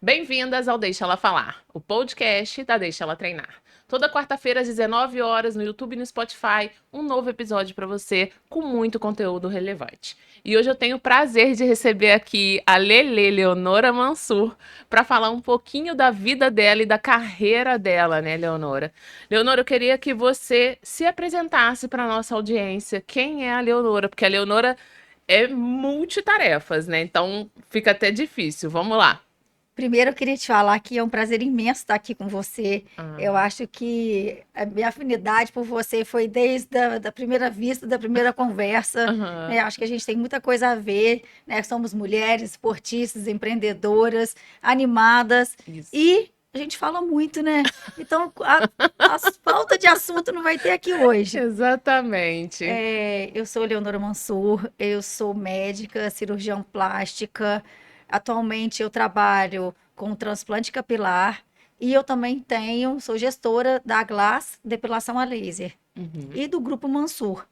Bem-vindas ao Deixa Ela Falar, o podcast da Deixa Ela Treinar. Toda quarta-feira às 19 horas no YouTube e no Spotify, um novo episódio para você com muito conteúdo relevante. E hoje eu tenho o prazer de receber aqui a Lelê Leonora Mansur para falar um pouquinho da vida dela e da carreira dela, né, Leonora? Leonora, eu queria que você se apresentasse para nossa audiência. Quem é a Leonora? Porque a Leonora é multitarefas, né? Então fica até difícil. Vamos lá. Primeiro, eu queria te falar que é um prazer imenso estar aqui com você. Eu Ah, acho que a minha afinidade por você foi desde da primeira vista, da primeira conversa, aham. né? Acho que a gente tem muita coisa a ver, né? Somos mulheres, esportistas, empreendedoras, animadas Isso. e a gente fala muito, né? Então, a falta de assunto não vai ter aqui hoje. Exatamente. Eu sou Leonora Mansur, eu sou médica, cirurgião plástica. Atualmente eu trabalho com transplante capilar e eu também sou gestora da Glass Depilação a Laser Uhum. e do Grupo Mansur,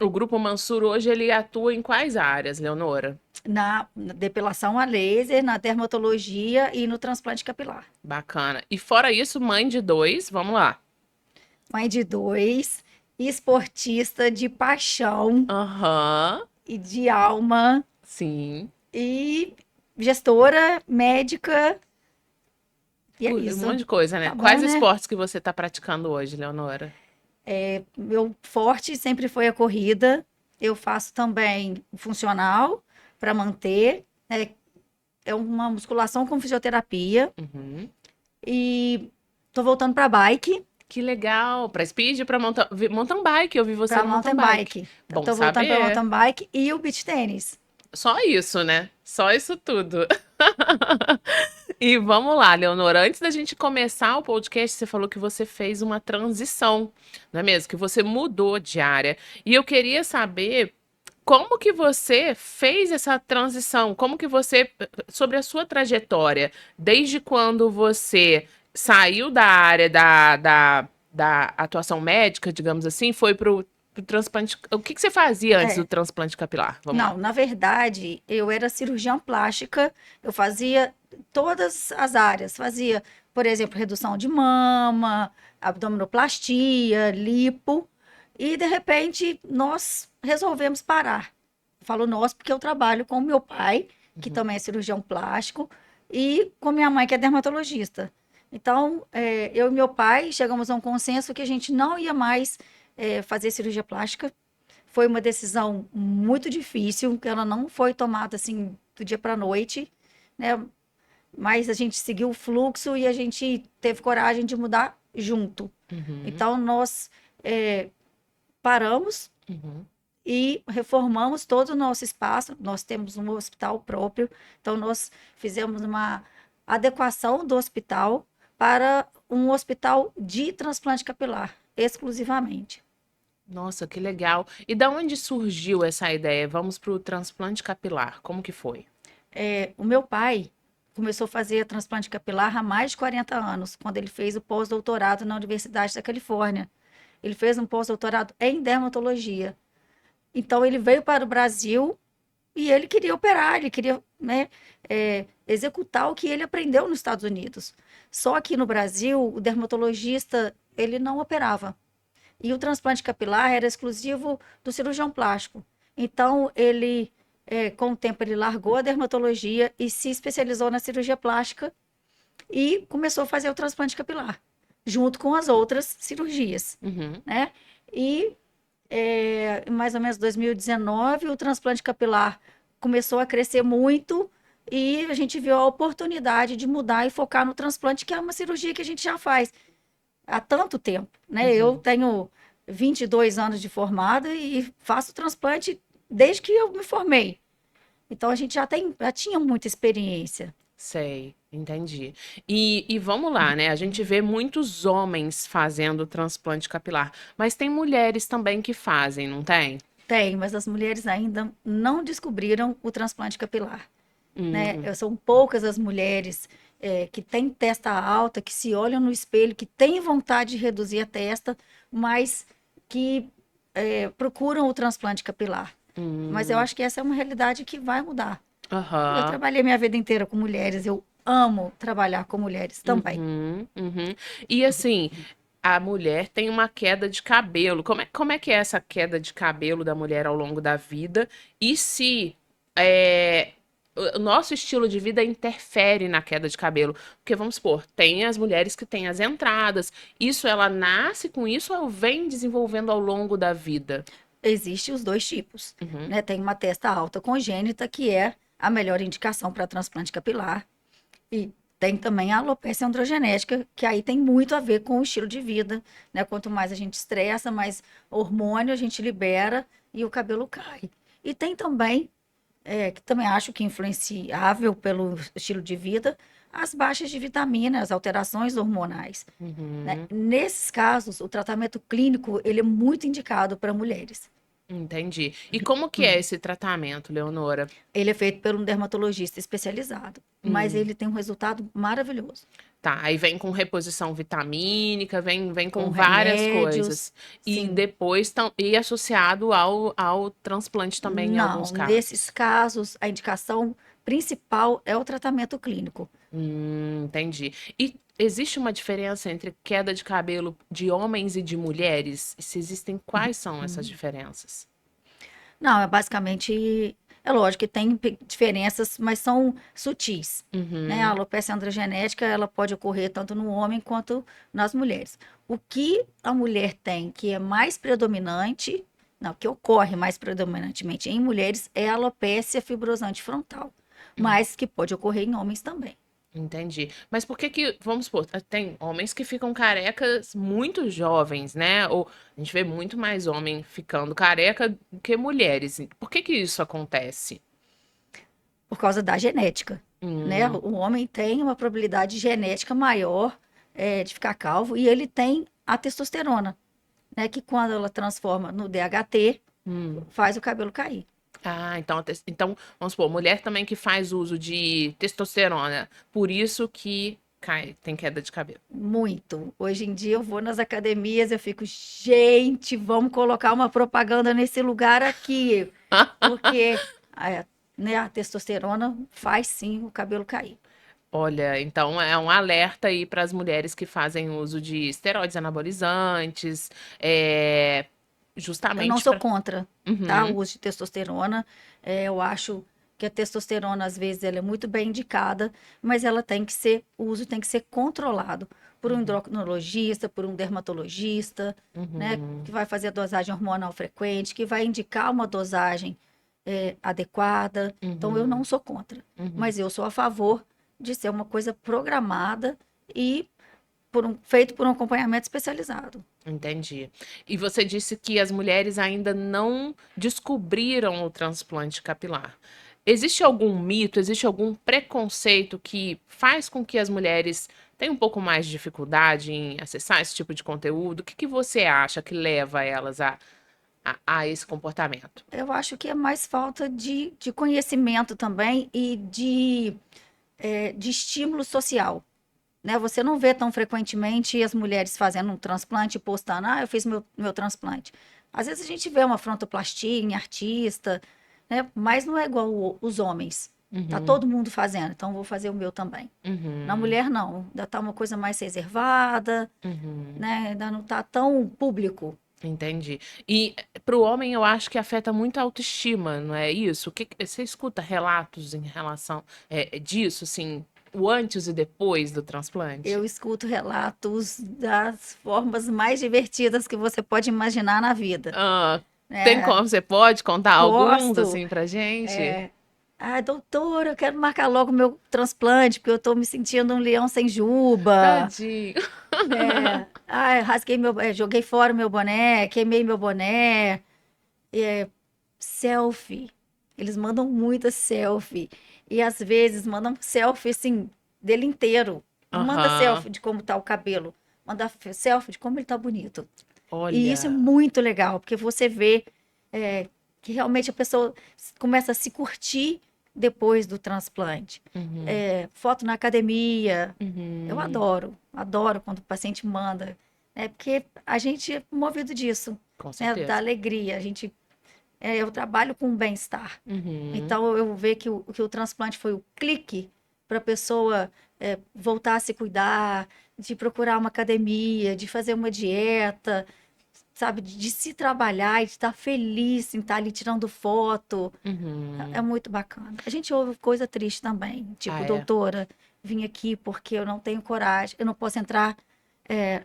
O Grupo Mansur hoje ele atua em quais áreas, Leonora? na depilação a laser, na dermatologia e no transplante capilar. Bacana. E fora isso, mãe de dois, vamos lá. Mãe de dois, esportista de paixão Aham, e de alma sim. e gestora médica. E é Um isso. monte de coisa, né? Tá bom, Quais né? esportes que você está praticando hoje, Leonora? Meu forte sempre foi a corrida. Eu faço também funcional para manter. É uma musculação com fisioterapia. Uhum. E tô voltando para bike, Que legal. Para speed, para mountain bike. Eu vi você para no mountain mountain bike. bike. Bom Tô voltando para saber. mountain bike e o beach tênis. Só isso, né? Só isso tudo. E vamos lá, Leonora. Antes da gente começar o podcast, você falou que você fez uma transição, não é mesmo? Que você mudou de área. E eu queria saber como que você fez essa transição, como que você, sobre a sua trajetória, desde quando você saiu da área da atuação médica, digamos assim, foi para o transplante. O que que você fazia antes do É, transplante capilar? Vamos lá. não, na verdade, eu era cirurgiã plástica, eu fazia todas as áreas, fazia, por exemplo, redução de mama, abdominoplastia, lipo, e de repente nós resolvemos parar. Falo nós porque eu trabalho com o meu pai, que Uhum. também é cirurgião plástico, e com minha mãe, que é dermatologista. Então, eu e meu pai chegamos a um consenso que a gente não ia mais fazer cirurgia plástica. Foi uma decisão muito difícil, que ela não foi tomada assim do dia para a noite, né? Mas a gente seguiu o fluxo e a gente teve coragem de mudar junto. Uhum. Então nós paramos Uhum. e reformamos todo o nosso espaço. Nós temos um hospital próprio, então nós fizemos uma adequação do hospital para um hospital de transplante capilar, exclusivamente. Nossa, que legal. E da onde surgiu essa ideia? Vamos para o transplante capilar. Como que foi? O meu pai começou a fazer transplante capilar há mais de 40 anos, quando ele fez o pós-doutorado na Universidade da Califórnia. Ele fez um pós-doutorado em dermatologia. Então, ele veio para o Brasil e ele queria operar, ele queria, né, executar o que ele aprendeu nos Estados Unidos. Só que no Brasil, o dermatologista, ele não operava. E o transplante capilar era exclusivo do cirurgião plástico. Então, com o tempo, ele largou a dermatologia e se especializou na cirurgia plástica e começou a fazer o transplante capilar, junto com as outras cirurgias, Uhum. né? E em mais ou menos 2019, o transplante capilar começou a crescer muito e a gente viu a oportunidade de mudar e focar no transplante, que é uma cirurgia que a gente já faz há tanto tempo, né? Eu Uhum. tenho 22 anos de formada e faço transplante desde que eu me formei. Então a gente já tinha muita experiência. Sei, entendi. E vamos lá, né? A gente vê muitos homens fazendo transplante capilar, mas tem mulheres também que fazem, não tem? Tem, mas as mulheres ainda não descobriram o transplante capilar, né? Hum. São poucas as mulheres que têm testa alta, que se olham no espelho, que têm vontade de reduzir a testa, mas que procuram o transplante capilar. Mas eu Hum. acho que essa é uma realidade que vai mudar. Eu Aham. trabalhei minha vida inteira com mulheres, eu amo trabalhar com mulheres também. Uhum, uhum. E assim, a mulher tem uma queda de cabelo. Como é que é essa queda de cabelo da mulher ao longo da vida? E se é, o nosso estilo de vida interfere na queda de cabelo? Porque vamos supor, tem as mulheres que têm as entradas. Isso ela nasce com isso ou vem desenvolvendo ao longo da vida? Existem os dois tipos, Uhum, né? Tem uma testa alta congênita, que é a melhor indicação para transplante capilar. E tem também a alopecia androgenética, que aí tem muito a ver com o estilo de vida, né? Quanto mais a gente estressa, mais hormônio a gente libera e o cabelo cai. E tem também, que também acho que é influenciável pelo estilo de vida, as baixas de vitamina, as alterações hormonais, né? uhum. Nesses casos, o tratamento clínico, ele é muito indicado para mulheres. Entendi. E como que é esse tratamento, Leonora? Ele é feito por um dermatologista especializado, mas Hum. ele tem um resultado maravilhoso. Tá, aí vem com reposição vitamínica, vem Com com várias remédios, coisas. E sim. depois e associado ao transplante também em alguns Não, nesses casos. casos, a indicação principal é o tratamento clínico. Entendi. E existe uma diferença entre queda de cabelo de homens e de mulheres? E se existem, quais são essas diferenças? Não, é basicamente, é lógico que tem diferenças, mas são sutis, né? A Uhum, alopecia androgenética, ela pode ocorrer tanto no homem quanto nas mulheres. O que a mulher tem que é mais predominante, não, que ocorre mais predominantemente em mulheres é a alopecia fibrosante frontal, mas que pode ocorrer em homens também. entendi. Mas por que que, vamos supor, tem homens que ficam carecas muito jovens, né? Ou a gente vê muito mais homem ficando careca do que mulheres. Por que que isso acontece? Por causa da genética, né? Hum, O homem tem uma probabilidade genética maior, de ficar calvo e ele tem a testosterona, né? Que quando ela transforma no DHT, hum. faz o cabelo cair. Ah, então, então, vamos supor, mulher também que faz uso de testosterona, por isso que cai, tem queda de cabelo. Muito. Hoje em dia eu vou nas academias, eu fico, gente, vamos colocar uma propaganda nesse lugar aqui, porque né, a testosterona faz sim o cabelo cair. Olha, então é um alerta aí para as mulheres que fazem uso de esteroides anabolizantes, Eu não justamente sou para. contra, tá, o Uhum, uso de testosterona. Eu acho que a testosterona, às vezes, ela é muito bem indicada, mas ela tem que ser, o uso tem que ser controlado por um uhum, endocrinologista, por um dermatologista, né, que uhum, vai fazer a dosagem hormonal frequente, que vai indicar uma dosagem, adequada. Então, eu não uhum, sou contra, uhum. mas eu sou a favor de ser uma coisa programada e feito por um acompanhamento especializado. Entendi. E você disse que as mulheres ainda não descobriram o transplante capilar. Existe algum mito, existe algum preconceito que faz com que as mulheres tenham um pouco mais de dificuldade em acessar esse tipo de conteúdo? O que que você acha que leva elas a esse comportamento? Eu acho que é mais falta de conhecimento também e de estímulo social, né? Você não vê tão frequentemente as mulheres fazendo um transplante e postando, eu fiz meu transplante. Às vezes a gente vê uma frontoplastia em artista, né? Mas não é igual os homens. Tá Uhum, todo mundo fazendo, então vou fazer o meu também. Na uhum, mulher, não. Ainda tá uma coisa mais reservada, uhum. né? Ainda não tá tão público. Entendi. E para o homem eu acho que afeta muito a autoestima, não é isso? Você escuta relatos em relação disso, assim, o antes e depois do transplante? Eu escuto relatos das formas mais divertidas que você pode imaginar na vida, Ah, tem né? como você pode contar alguns Posto, assim pra gente? doutora, eu quero marcar logo meu transplante, porque eu tô me sentindo um leão sem juba, Tadinho. né? Rasguei joguei fora o meu boné, queimei meu boné, selfie. Eles mandam muita selfie. E às vezes mandam selfie assim, dele inteiro. Não manda Aham. selfie de como tá o cabelo, manda selfie de como ele tá bonito. E isso é Olha. muito legal, porque você vê é, que realmente a pessoa começa a se curtir depois do transplante. Uhum, Foto na academia, eu uhum, adoro, adoro quando o paciente manda, porque a gente é movido disso, com né, da certeza. alegria. Eu trabalho com bem-estar. Uhum, Então eu vejo que o transplante foi o clique para a pessoa voltar a se cuidar, de procurar uma academia, de fazer uma dieta, sabe, de se trabalhar e de estar feliz em estar ali tirando foto. É Uhum. muito bacana. A gente ouve coisa triste também, Ah, tipo, é? doutora, vim aqui porque eu não tenho coragem, eu não posso entrar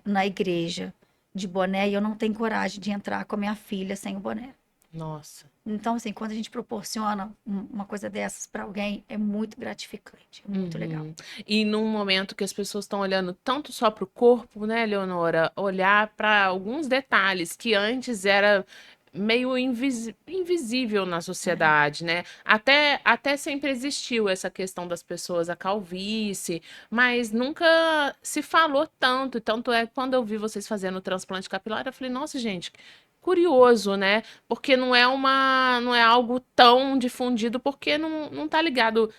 na igreja de boné e eu não tenho coragem de entrar com a minha filha sem o boné. Nossa. Então, assim, quando a gente proporciona uma coisa dessas para alguém, é muito gratificante, é muito legal. Uhum. E num momento que as pessoas estão olhando tanto só para o corpo, né, Leonora? Olhar para alguns detalhes que antes era meio invisível na É. sociedade, né? Até sempre existiu essa questão das pessoas, a calvície, mas nunca se falou tanto. E tanto é que quando eu vi vocês fazendo o transplante capilar, eu falei, nossa, gente, curioso, né? Porque não é algo tão difundido, porque não tá ligado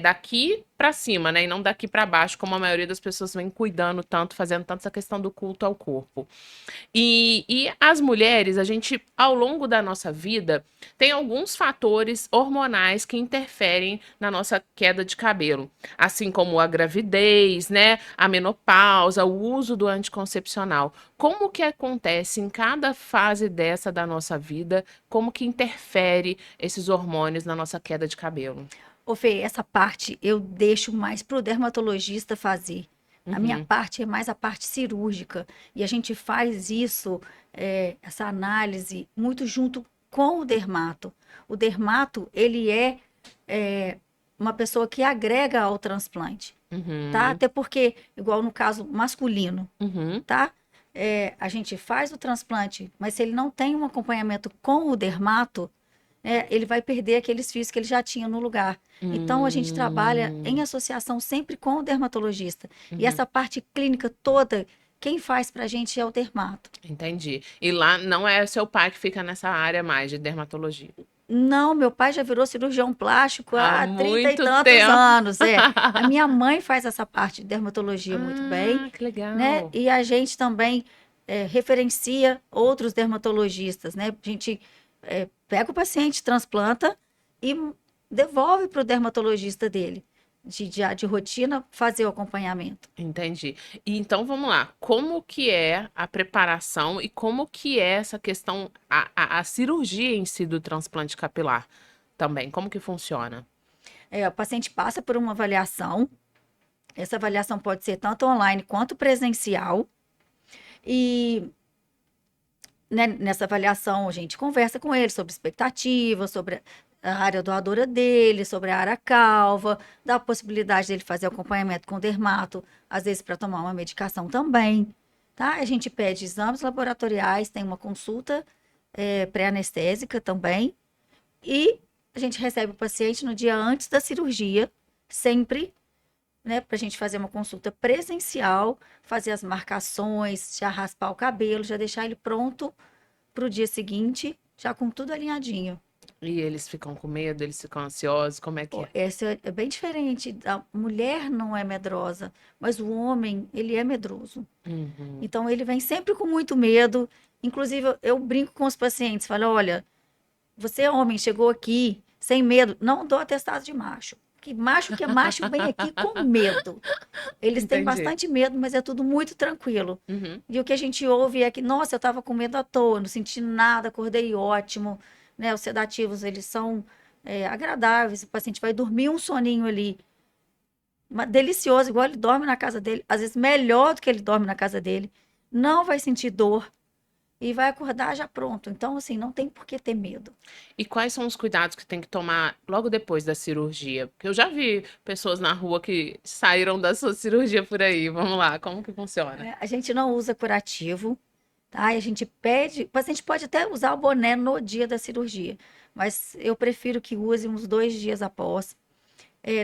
daqui pra cima, né? E não daqui pra baixo, como a maioria das pessoas vem cuidando tanto, fazendo tanto essa questão do culto ao corpo. E as mulheres, a gente, ao longo da nossa vida, tem alguns fatores hormonais que interferem na nossa queda de cabelo, assim como a gravidez, né, a menopausa, o uso do anticoncepcional. Como que acontece em cada fase dessa da nossa vida? Como que interfere esses hormônios na nossa queda de cabelo? Ô, Fê, essa parte eu deixo mais pro dermatologista fazer. A minha Uhum, parte é mais a parte cirúrgica. E a gente faz isso, essa análise, muito junto com o dermato. O dermato, ele é uma pessoa que agrega ao transplante, tá? uhum, Até porque, igual no caso masculino, uhum, tá? A gente faz o transplante, mas se ele não tem um acompanhamento com o dermato, ele vai perder aqueles fios que ele já tinha no lugar. Então, a gente trabalha em hum, associação sempre com o dermatologista. E uhum. essa parte clínica toda, quem faz para a gente é o dermato. Entendi. E lá não é seu pai que fica nessa área mais de dermatologia. Não, meu pai já virou cirurgião plástico Há há 30 e muito tantos tempo. anos. A minha mãe faz essa parte de dermatologia muito bem, Ah, que né? legal. E a gente também referencia outros dermatologistas, né? A gente pega o paciente, transplanta e devolve para o dermatologista dele, de rotina, fazer o acompanhamento. Entendi. E então vamos lá. Como que é a preparação e como que é essa questão, a cirurgia em si do transplante capilar também? Como que funciona? O paciente passa por uma avaliação, essa avaliação pode ser tanto online quanto presencial, e né, nessa avaliação, a gente conversa com ele sobre expectativas, sobre a área doadora dele, sobre a área calva, dá a possibilidade dele fazer acompanhamento com o dermato, às vezes para tomar uma medicação também, tá? A gente pede exames laboratoriais, tem uma consulta pré-anestésica também, e a gente recebe o paciente no dia antes da cirurgia, sempre, né, para a gente fazer uma consulta presencial, fazer as marcações, já raspar o cabelo, já deixar ele pronto para o dia seguinte, já com tudo alinhadinho. E eles ficam com medo, eles ficam ansiosos, como é que é? Essa é bem diferente. A mulher não é medrosa, mas o homem, ele é medroso. Uhum. Então, ele vem sempre com muito medo. Inclusive, eu brinco com os pacientes, falo, olha, você é homem, chegou aqui sem medo, não dou atestado de macho. Que é macho vem aqui com medo. Eles têm Entendi. bastante medo, mas é tudo muito tranquilo. Uhum. E o que a gente ouve é que, nossa, eu estava com medo à toa, não senti nada, acordei ótimo, né? Os sedativos, eles são agradáveis, o paciente vai dormir um soninho ali, delicioso, igual ele dorme na casa dele, às vezes melhor do que ele dorme na casa dele, não vai sentir dor e vai acordar já pronto. Então, assim, não tem por que ter medo. E quais são os cuidados que tem que tomar logo depois da cirurgia? Porque eu já vi pessoas na rua que saíram da sua cirurgia por aí. Vamos lá, como que funciona? A gente não usa curativo, tá? E a gente pede, o paciente pode até usar o boné no dia da cirurgia, mas eu prefiro que use uns 2 dias após.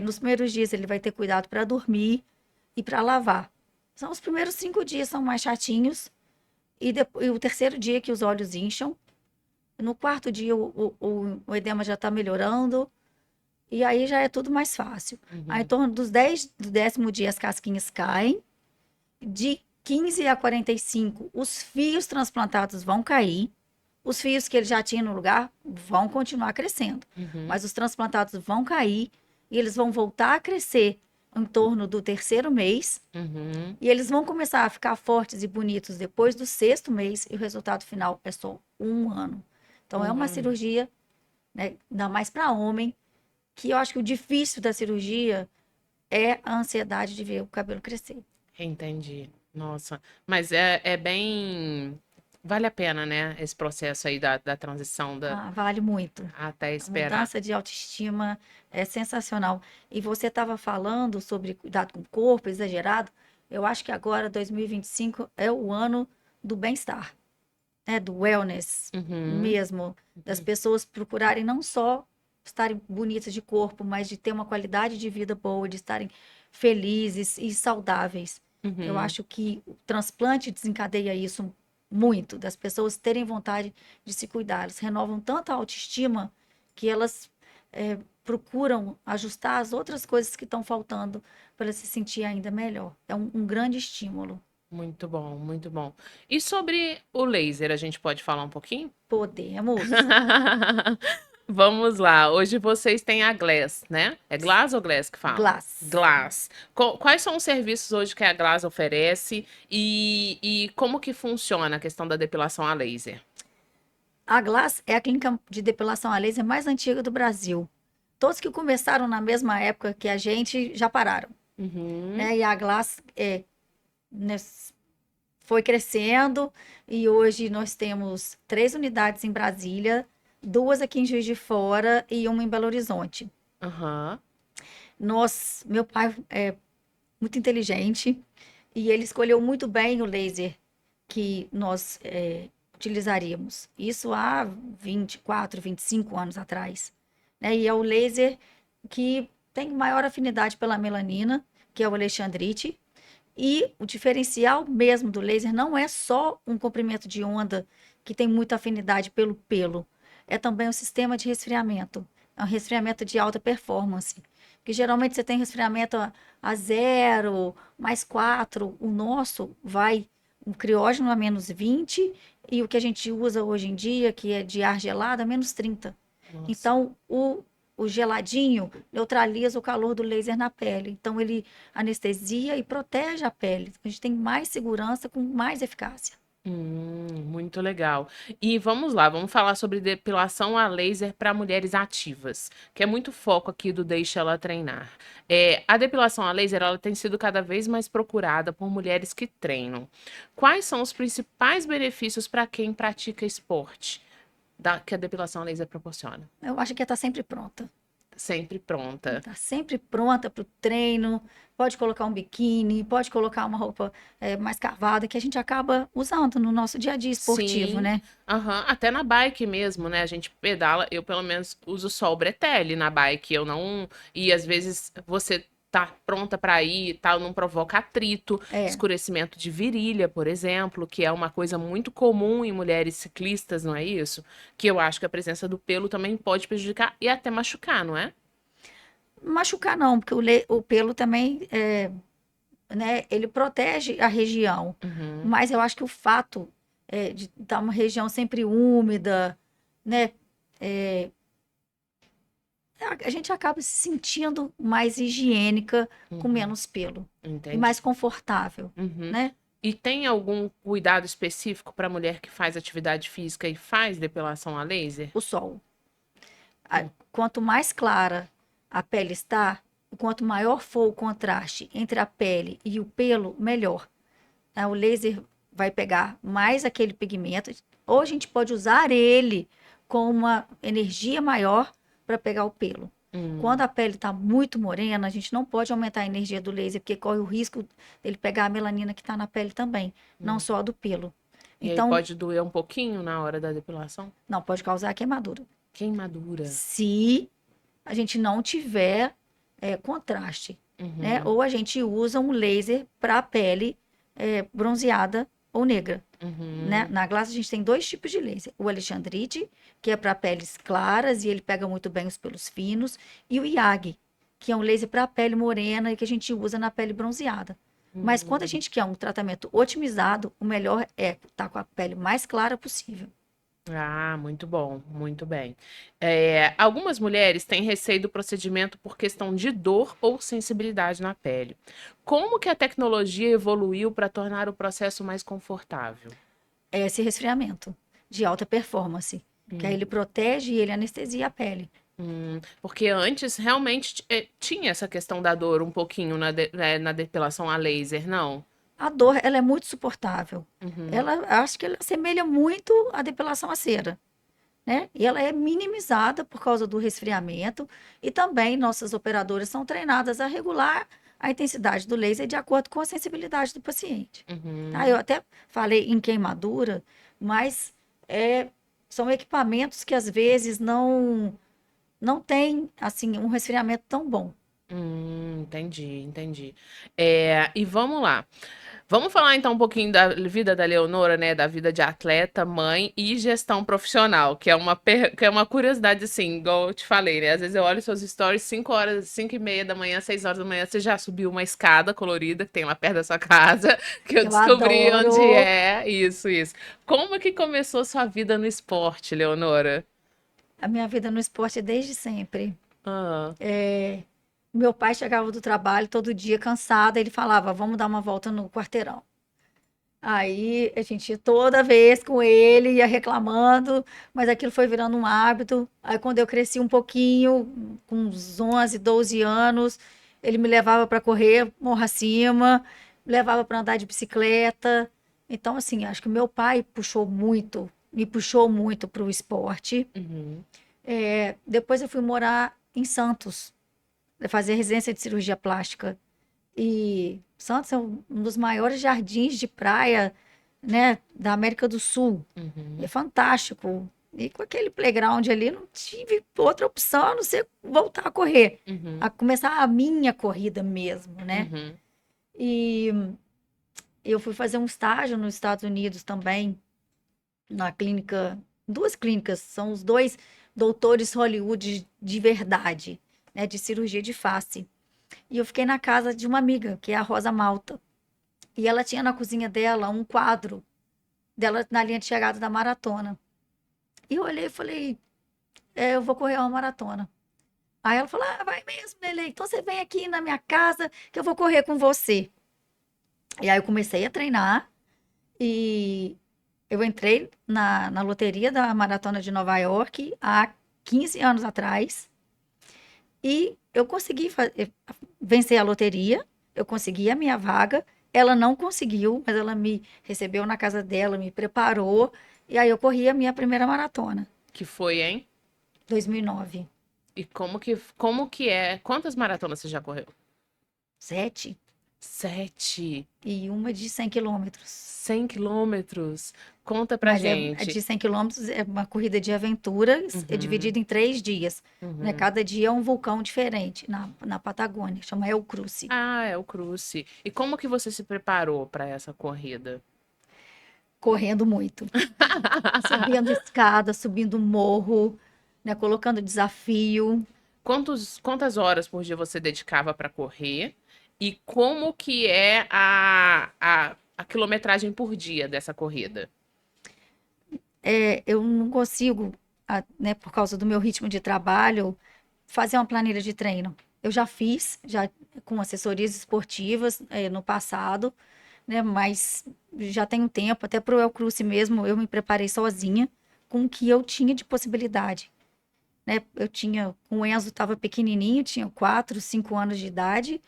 Nos primeiros dias ele vai ter cuidado para dormir e para lavar. São os primeiros 5 dias são mais chatinhos e o terceiro dia que os olhos incham. No quarto dia o edema já está melhorando e aí já é tudo mais fácil. Aí, em Uhum. torno do 10º dia as casquinhas caem. De 15 a 45, os fios transplantados vão cair. Os fios que ele já tinha no lugar vão continuar crescendo, Uhum. mas os transplantados vão cair e eles vão voltar a crescer em torno do terceiro mês, Uhum. e eles vão começar a ficar fortes e bonitos depois do sexto mês, e o resultado final é só 1 ano. Então, é uma Ano. cirurgia, né, ainda mais para homem, que eu acho que o difícil da cirurgia é a ansiedade de ver o cabelo crescer. Entendi. Nossa. Mas é bem. Vale a pena, né? Esse processo aí da transição Ah, vale muito. até A esperar. mudança de autoestima é sensacional. E você estava falando sobre cuidado com o corpo exagerado. Eu acho que agora, 2025, é o ano do bem-estar, né? Do wellness Uhum. mesmo. Das pessoas procurarem não só estarem bonitas de corpo, mas de ter uma qualidade de vida boa, de estarem felizes e saudáveis. Eu Uhum. acho que o transplante desencadeia isso muito, das pessoas terem vontade de se cuidar. Elas renovam tanto a autoestima que elas procuram ajustar as outras coisas que estão faltando para se sentir ainda melhor. É um grande estímulo. Muito bom, muito bom. E sobre o laser, a gente pode falar um pouquinho? Podemos. Vamos lá. Hoje vocês têm a Glass, né? É Glass ou Glass que fala? Glass. Glass. Quais são os serviços hoje que a Glass oferece e como que funciona a questão da depilação a laser? A Glass é a clínica de depilação a laser mais antiga do Brasil. Todos que começaram na mesma época que a gente já pararam, Uhum. né? E a Glass né, foi crescendo e hoje nós temos 3 unidades em Brasília, 2 aqui em Juiz de Fora e uma em Belo Horizonte. Aham. Meu pai é muito inteligente e ele escolheu muito bem o laser que nós utilizaríamos. Isso há 24, 25 anos atrás, né? E é o laser que tem maior afinidade pela melanina, que é o Alexandrite. E o diferencial mesmo do laser não é só um comprimento de onda que tem muita afinidade pelo pelo, é também o sistema de resfriamento. É um resfriamento de alta performance. Que geralmente você tem resfriamento a 0, +4. O nosso vai um criógeno a -20 e o que a gente usa hoje em dia, que é de ar gelado, a -30. Nossa. Então, o geladinho neutraliza o calor do laser na pele. Então, ele anestesia e protege a pele. A gente tem mais segurança com mais eficácia. Muito legal. E vamos lá, vamos falar sobre depilação a laser para mulheres ativas, que é muito foco aqui do Deixa Ela Treinar. A depilação a laser, ela tem sido cada vez mais procurada por mulheres que treinam. Quais são os principais benefícios para quem pratica esporte que a depilação a laser proporciona? Eu acho que está sempre pronta. Sempre pronta. Está sempre pronta para o treino. Pode colocar um biquíni, pode colocar uma roupa mais cavada, que a gente acaba usando no nosso dia a dia esportivo, Sim, né? aham, até na bike mesmo, né? A gente pedala, eu pelo menos uso só o bretelle na bike, eu não. E às vezes você tá pronta pra ir e tal, não provoca atrito, É, escurecimento de virilha, por exemplo, que é uma coisa muito comum em mulheres ciclistas, não é isso? Que eu acho que a presença do pelo também pode prejudicar e até machucar, não é? machucar não, porque o pelo também, né, ele protege a região. Uhum, Mas eu acho que o fato de estar uma região sempre úmida, né, é, a gente acaba se sentindo mais higiênica, com uhum, menos pelo e mais entendi. confortável, Uhum. né? E tem algum cuidado específico para mulher que faz atividade física e faz depilação a laser? O sol. Quanto mais clara a pele está, quanto maior for o contraste entre a pele e o pelo, melhor. Tá? O laser vai pegar mais aquele pigmento, ou a gente pode usar ele com uma energia maior para pegar o pelo. Quando Hum, a pele está muito morena, a gente não pode aumentar a energia do laser, porque corre o risco dele pegar a melanina que está na pele também, não hum. só a do pelo. E aí Então, pode doer um pouquinho na hora da depilação? não pode causar queimadura. Queimadura. Se a gente não tiver contraste, né? Uhum, Ou a gente usa um laser para a pele bronzeada ou negra, né? uhum, Na Glass a gente tem 2 tipos de laser. O Alexandrite, que é para peles claras e ele pega muito bem os pelos finos, e o IAG, que é um laser para a pele morena e que a gente usa na pele bronzeada. Mas quando a hum. gente quer um tratamento otimizado, o melhor é estar com a pele mais clara possível. Ah, muito bom, muito bem. Algumas mulheres têm receio do procedimento por questão de dor ou sensibilidade na pele. Como que a tecnologia evoluiu para tornar o processo mais confortável? É esse resfriamento de alta performance, que aí ele protege e ele anestesia a pele. Porque antes realmente tinha essa questão da dor um pouquinho na depilação a laser, não? A dor, ela é muito suportável. Uhum, Ela, acho que ela assemelha muito à depilação a cera, né? E ela é minimizada por causa do resfriamento e também nossas operadoras são treinadas a regular a intensidade do laser de acordo com a sensibilidade do paciente. Tá? Eu uhum. até falei em queimadura, mas é, são equipamentos que às vezes não têm assim um resfriamento tão bom. Entendi, entendi. E vamos lá. Vamos falar então um pouquinho da vida da Leonora, né? Da vida de atleta, mãe e gestão profissional, que é uma curiosidade, assim, igual eu te falei, né? Às vezes eu olho seus stories 5 horas, 5:30 da manhã, 6 horas da manhã, você já subiu uma escada colorida que tem lá perto da sua casa, que eu Eu descobri onde adoro é. Isso, isso. Como que começou sua vida no esporte, Leonora? a minha vida no esporte desde sempre. Ah, Meu pai chegava do trabalho todo dia cansado, ele falava: "Vamos dar uma volta no quarteirão". Aí a gente ia toda vez com ele, ia reclamando, mas aquilo foi virando um hábito. Aí quando eu cresci um pouquinho, com uns 11, 12 anos, ele me levava para correr morro acima, me levava para andar de bicicleta. Então, assim, acho que meu pai me puxou muito para o esporte. uhum, Depois eu fui morar em Santos, fazer residência de cirurgia plástica. E Santos é um dos maiores jardins de praia, né, da América do Sul. É uhum, fantástico. E com aquele playground ali, não tive outra opção a não ser voltar a correr, uhum, a começar a minha corrida mesmo, né? uhum. E eu fui fazer um estágio nos Estados Unidos também, na clínica, duas clínicas, são os dois doutores Hollywood de verdade, né, de cirurgia de face. E eu fiquei na casa de uma amiga, que é a Rosa Malta. E ela tinha na cozinha dela um quadro dela na linha de chegada da maratona. E eu olhei e falei, eu vou correr uma maratona. Aí ela falou, vai mesmo, Lele. Então você vem aqui na minha casa que eu vou correr com você. E aí eu comecei a treinar e eu entrei na loteria da Maratona de Nova York há 15 anos atrás. E eu consegui vencer a loteria, eu consegui a minha vaga. Ela não conseguiu, mas ela me recebeu na casa dela, me preparou. E aí eu corri a minha primeira maratona, Que foi, hein? 2009. E como que é? Quantas maratonas você já correu? 7 7. e uma de 100 quilômetros. 100 quilômetros. Conta pra Mas é gente. de 100 quilômetros, é uma corrida de aventura, é Uhum, dividida em 3 dias. Né? uhum. Cada dia é um vulcão diferente na Patagônia, chama El Cruce. Ah, é o Cruze. E como que você se preparou para essa corrida? Correndo muito. Subindo escada, subindo morro, né, colocando desafio. Quantas horas por dia você dedicava para correr? E como que é a quilometragem por dia dessa corrida? Eu não consigo, né, por causa do meu ritmo de trabalho, fazer uma planilha de treino. Eu já fiz, já com assessorias esportivas, no passado, né, mas já tem um tempo, até para o El Cruce mesmo, eu me preparei sozinha com o que eu tinha de possibilidade. Né? Com o Enzo estava pequenininho, tinha 4, 5 anos de idade,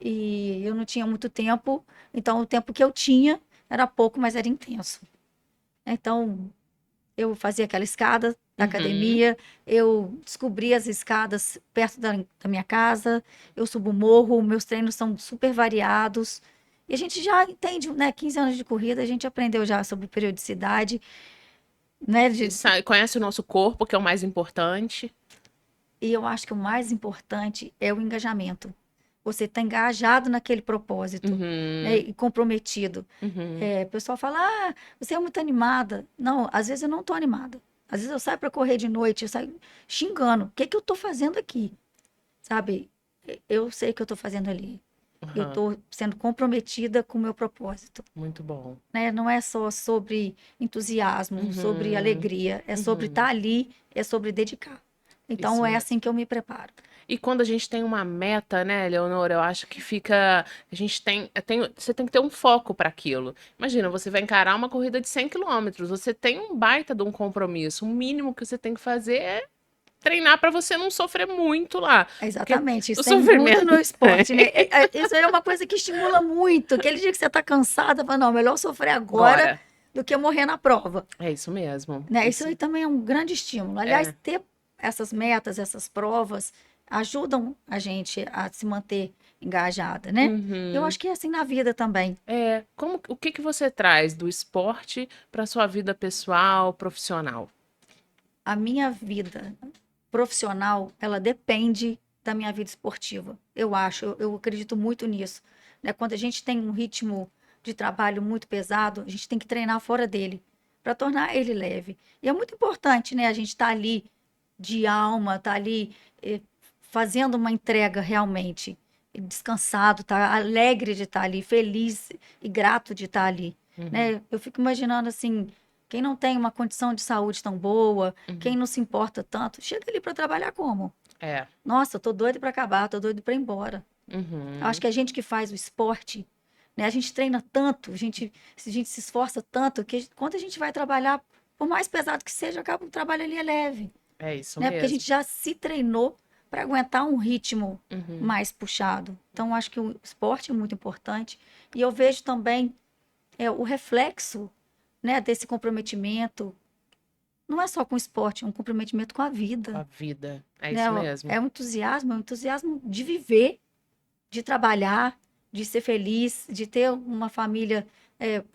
e eu não tinha muito tempo, então o tempo que eu tinha era pouco, mas era intenso. Então, eu fazia aquela escada da Uhum. academia, eu descobri as escadas perto da minha casa, eu subo o morro, meus treinos são super variados. E a gente já entende, né? 15 anos de corrida, a gente aprendeu já sobre periodicidade, né? Conhece o nosso corpo, que é o mais importante. E eu acho que o mais importante é o engajamento. Você está engajado naquele propósito, né? Uhum, E comprometido. uhum, O pessoal fala, você é muito animada. Não, às vezes eu não estou animada. Às vezes eu saio para correr de noite, eu saio xingando. O que que eu estou fazendo aqui? Sabe? Eu sei o que eu estou fazendo ali. Eu Aham. estou sendo comprometida com o meu propósito, Muito bom. né? Não é só sobre entusiasmo, sobre Uhum. alegria, é sobre estar Uhum. ali, é sobre dedicar. Isso Então é mesmo. assim que eu me preparo. E quando a gente tem uma meta, né, Leonora, eu acho que fica. A gente você tem que ter um foco para aquilo. Imagina, você vai encarar uma corrida de 100 quilômetros, você tem um baita de um compromisso. O mínimo que você tem que fazer é treinar para você não sofrer muito lá. É Porque exatamente, o isso tem muito sofrimento no esporte, né? Isso aí é uma coisa que estimula muito. Aquele dia que você está cansada, fala, não, melhor sofrer agora agora. do que morrer na prova, É isso mesmo. né? Isso Isso aí também é um grande estímulo. Aliás, é. ter essas metas, essas provas, ajudam a gente a se manter engajada, né? Eu Uhum. acho que é assim na vida também. É. O que que você traz do esporte para sua vida pessoal, profissional? A minha vida profissional, ela depende da minha vida esportiva. Eu acho, eu acredito muito nisso, né? Quando a gente tem um ritmo de trabalho muito pesado, a gente tem que treinar fora dele para tornar ele leve. E é muito importante, né? A gente estar ali de alma, estar ali fazendo uma entrega realmente, descansado, tá alegre de estar ali, feliz e grato de estar ali, Uhum. né? Eu fico imaginando assim, quem não tem uma condição de saúde tão boa, quem Uhum. não se importa tanto, chega ali para trabalhar como? É. Nossa, eu tô doido para acabar, tô doido para ir embora. Eu acho Uhum. que a gente que faz o esporte, né, a gente treina tanto, a gente se esforça tanto que quando a gente vai trabalhar, por mais pesado que seja, acaba o trabalho ali é leve, É isso né? Porque a mesmo. gente já se treinou para aguentar um ritmo Uhum. mais puxado. Então, eu acho que o esporte é muito importante. E eu vejo também o reflexo, né, desse comprometimento. Não é só com o esporte, é um comprometimento com a A vida, vida. É né? isso mesmo. É um entusiasmo de viver, de trabalhar, de ser feliz, de ter uma família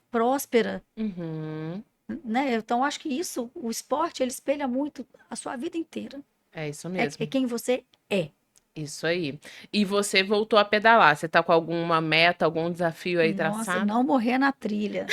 próspera, Uhum. né? Então, acho que isso, o esporte, ele espelha muito a sua vida inteira. É isso É mesmo. quem você é. Isso aí. E você voltou a pedalar. Você tá com alguma meta, algum desafio aí Nossa, traçado? não morrer na trilha.